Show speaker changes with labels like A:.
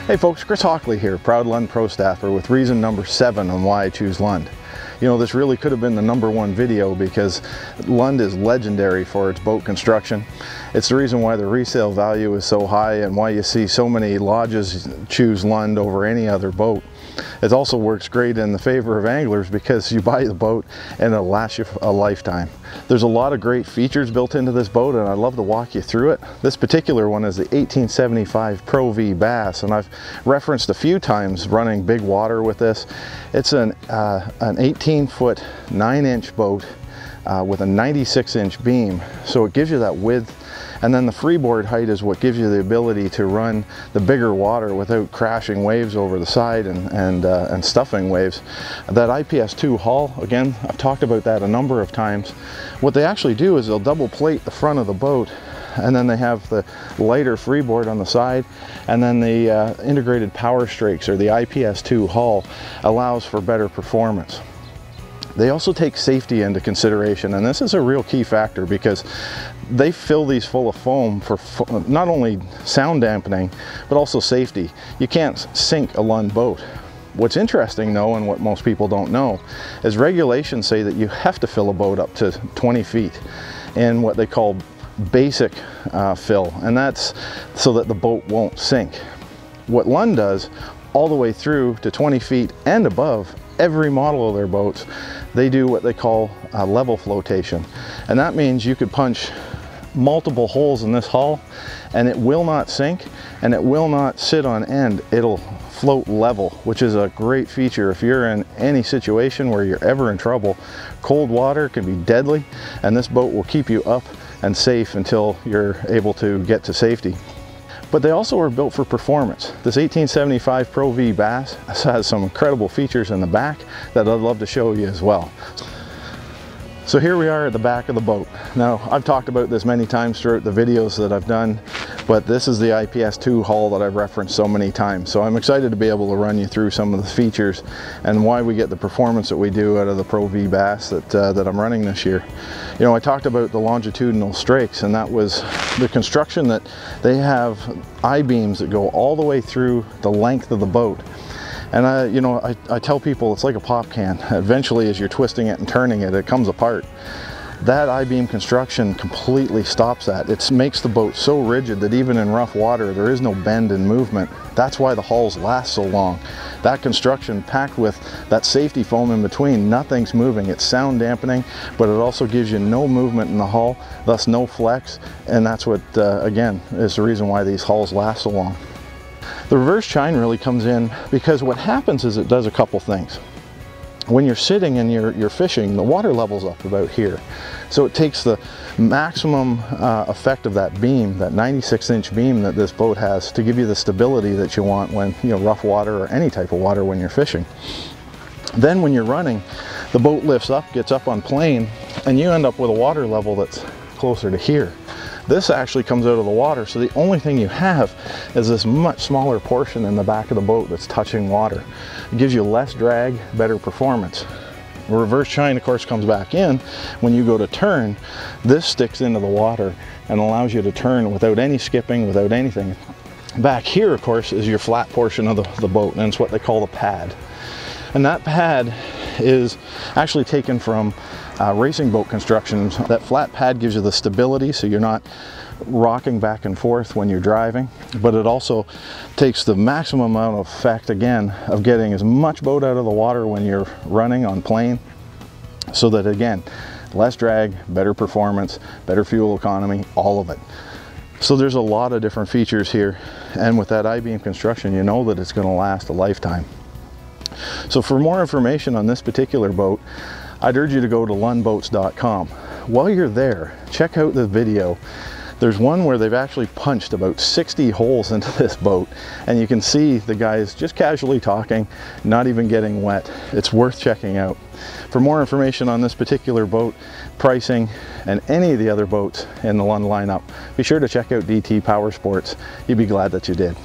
A: Hey folks, Chris Hockley here, proud Lund Pro Staffer with reason number 7 on why I choose Lund. You know, this really could have been the #1 video because Lund is legendary for its boat construction. It's the reason why the resale value is so high and why you see so many lodges choose Lund over any other boat. It also works great in the favor of anglers because you buy the boat and it'll last you a lifetime. There's a lot of great features built into this boat and I'd love to walk you through it. This particular one is the 1875 Pro V Bass, and I've referenced a few times running big water with this. It's an 18-foot 9-inch boat with a 96-inch beam, so it gives you that width. And then the freeboard height is what gives you the ability to run the bigger water without crashing waves over the side and stuffing waves. That IPS2 hull, again, I've talked about that a number of times. What they actually do is they'll double plate the front of the boat, and then they have the lighter freeboard on the side, and then the integrated power strakes, or the IPS2 hull, allows for better performance. They also take safety into consideration, and this is a real key factor because they fill these full of foam for not only sound dampening, but also safety. You can't sink a Lund boat. What's interesting though, and what most people don't know, is regulations say that you have to fill a boat up to 20 feet in what they call basic fill, and that's so that the boat won't sink. What Lund does all the way through to 20 feet and above, every model of their boats, they do what they call level flotation. And that means you could punch multiple holes in this hull and it will not sink and it will not sit on end. It'll float level, which is a great feature if you're in any situation where you're ever in trouble. Cold water can be deadly, and this boat will keep you up and safe until you're able to get to safety. But they also are built for performance. This 1875 Pro V Bass has some incredible features in the back that I'd love to show you as well. So here we are at the back of the boat. Now, I've talked about this many times throughout the videos that I've done, but this is the IPS2 hull that I've referenced so many times. So I'm excited to be able to run you through some of the features and why we get the performance that we do out of the Pro V Bass that I'm running this year. You know, I talked about the longitudinal strakes, and that was the construction that they have I-beams that go all the way through the length of the boat. And I tell people it's like a pop can. Eventually, as you're twisting it and turning it, it comes apart. That I-beam construction completely stops that. It makes the boat so rigid that even in rough water, there is no bend in movement. That's why the hulls last so long. That construction packed with that safety foam in between, nothing's moving. It's sound dampening, but it also gives you no movement in the hull, thus no flex. And that's what, again, is the reason why these hulls last so long. The reverse chine really comes in because what happens is it does a couple things. When you're sitting and you're fishing, the water level's up about here. So it takes the maximum effect of that beam, that 96-inch beam that this boat has, to give you the stability that you want when, you know, rough water or any type of water when you're fishing. Then when you're running, the boat lifts up, gets up on plane, and you end up with a water level that's closer to here. This actually comes out of the water, so the only thing you have is this much smaller portion in the back of the boat that's touching water. It gives you less drag, better performance. The reverse chine, of course, comes back in. When you go to turn, this sticks into the water and allows you to turn without any skipping, without anything. Back here, of course, is your flat portion of the boat, and it's what they call the pad. And that pad is actually taken from racing boat constructions. That flat pad gives you the stability so you're not rocking back and forth when you're driving, but it also takes the maximum amount of effect, again, of getting as much boat out of the water when you're running on plane, so that, again, less drag, better performance, better fuel economy, all of it. So there's a lot of different features here, and with that I-beam construction, you know that it's going to last a lifetime. So for more information on this particular boat, I'd urge you to go to lundboats.com. While you're there, check out the video. There's one where they've actually punched about 60 holes into this boat, and you can see the guys just casually talking, not even getting wet. It's worth checking out. For more information on this particular boat, pricing, and any of the other boats in the Lund lineup, be sure to check out DT Powersports. You'd be glad that you did.